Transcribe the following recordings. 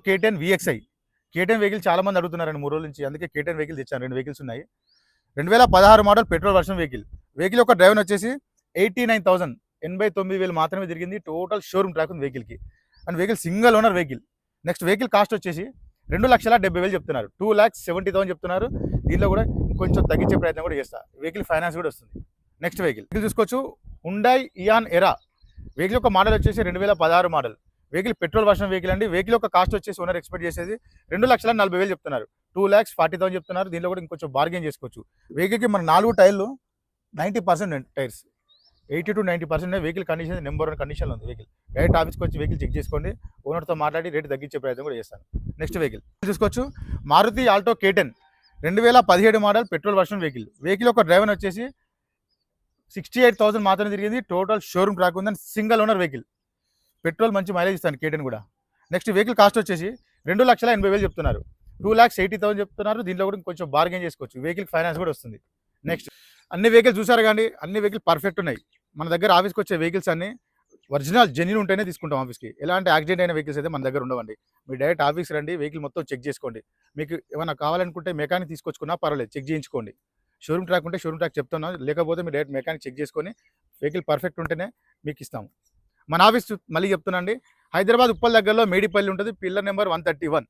K10 VXI. K10 vehicle చాలా మంది అడుగుతున్నారండి 3 రోజుల నుంచి. అందుకే K10 వెహికల్ తెచ్చాను. 2 వెహికల్స్ ఉన్నాయి. 2016 model petrol version vehicle. Vehicle యొక్క డ్రైవర్ వచ్చేసి 89,000 89,000 మాత్రమే తిరిగింది. టోటల్ షోరూమ్ ట్రాక్ ఉంది వెహికల్కి. And vehicle single owner vehicle. Next vehicle cost వచ్చేసి 2,70,000 చెప్తున్నారు. 2,70,000 చెప్తున్నారు. దీనిలో కూడా కొంచెం తగ్గించే ప్రయత్నం కూడా చేస్తా. వెహికల్ ఫైనాన్స్ కూడా వస్తుంది. నెక్స్ట్ వెహికల్ చూసుకోవచ్చు, హుండాయ్ ఇయాన్ ఎరా. వెహికల్ యొక్క మోడల్ వచ్చేసి 2016 model. Vehicle petrol version vehicle అండి. వెహికల్ యొక్క కాస్ట్ వచ్చేసి ఓనర్ ఎక్స్పెక్ట్ చేసేది 2,40,000 చెప్తున్నారు. 2,40,000 చెప్తున్నారు. దీనిలో కూడా ఇంకొంచెం బార్గెన్ చేసుకోవచ్చు. వెహికల్కి మన 4 టైర్లు 90% tyres, 80 to 90% vehicle condition number 1 కండిషన్లో ఉంది. వెహికల్ డైరెక్ట్ ఆఫీస్కి వచ్చి వెహికల్ చెక్ చేసుకోండి. ఓనర్తో మాట్లాడి రేటు తగ్గించే ప్రయత్నం కూడా చేస్తాను. నెక్స్ట్ వెహికల్ చూసుకోవచ్చు, Maruti Alto K10 2017 model petrol version vehicle. Vehicle యొక్క డ్రైవర్ వచ్చేసి 68,000 మాత్రమే తిరిగింది. టోటల్ షోరూమ్ ట్రాక్ ఉందని సింగిల్ ఓనర్ వెహికల్. పెట్రోల్ మంచి మైలేజ్ ఇస్తాను K10 కూడా. నెక్స్ట్ వెహికల్ కాస్ట్ వచ్చేసి 2,80,000 చెప్తున్నారు. 2,80,000 చెప్తున్నారు. దీంట్లో కూడా కొంచెం బార్గెన్ చేసుకోవచ్చు. వెహికల్ ఫైనాన్స్ కూడా వస్తుంది. నెక్స్ట్ అన్ని వెహికల్ చూసారు కానీ అన్ని వెహికల్ పర్ఫెక్ట్ ఉన్నాయి. మన దగ్గర ఆఫీస్కి వచ్చే వెహికల్స్ అన్ని ఒరిజినల్ జెన్యూన్ ఉంటేనే తీసుకుంటాం ఆఫీస్కి. ఎలాంటి యాక్సిడెంట్ అయిన వెహికల్స్ అయితే మన దగ్గర ఉండవండి. మీరు డైరెక్ట్ ఆఫీస్కి రండి, వెహికల్ మొత్తం చెక్ చేసుకోండి. మీకు ఏమైనా కావాలనుకుంటే మెకానిక్ తీసుకొచ్చుకున్నా పర్వాలేదు, చెక్ చేయించుకోండి. షోరూమ్ ట్రాక్ ఉంటే షోరూమ్ ట్రాక్ చెప్తున్నాం, లేకపోతే మీరు డైరెక్ట్ మెకానిక్ చెక్ చేసుకొని వెహికల్ పర్ఫెక్ట్ ఉంటేనే మీకు ఇస్తాము. మన ఆఫీస్ మళ్ళీ చెప్తున్నాండి, హైదరాబాద్ ఉప్పల్ దగ్గరలో మేడిపల్లి ఉంటుంది. పిల్లర్ నెంబర్ 131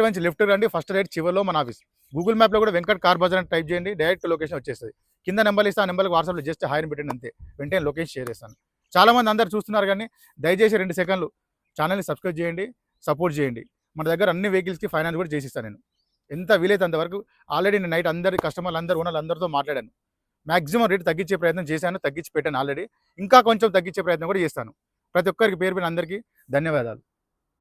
నుంచి లెఫ్ట్ రండి, ఫస్ట్ రైట్ చివరిలో మన ఆఫీస్. గూగుల్ మ్యాప్లో కూడా వెంకట్ కార్ బజార్ అని టైప్ చేయండి, డైరెక్ట్ లొకేషన్ వచ్చేస్తుంది. కింద నెంబర్ ఇస్తే ఆ నెంబర్కి వాట్సాప్లో జస్ట్ హాయ్ అని పెట్టండి, అంతే. వెంటనే లొకేషన్ షేర్ చేస్తాను. చాలామంది అందరు చూస్తున్నారు కానీ దయచేసి 2 సెకండ్లు ఛానల్ని సబ్స్క్రైబ్ చేయండి, సపోర్ట్ చేయండి. మన దగ్గర అన్ని వెహికల్స్కి ఫైనాన్స్ కూడా చేసిస్తాను నేను. ఎంత వీలైతే అంతవరకు. ఆల్రెడీ నేను నైట్ అందరి కస్టమర్లు ఓనర్లు అందరితో మాట్లాడాను. మ్యాక్సిమం రేటు తగ్గించే ప్రయత్నం చేశాను, తగ్గించి పెట్టాను ఆల్రెడీ. ఇంకా కొంచెం తగ్గించే ప్రయత్నం కూడా చేస్తాను. ప్రతి ఒక్కరికి పేరు పైన అందరికీ ధన్యవాదాలు.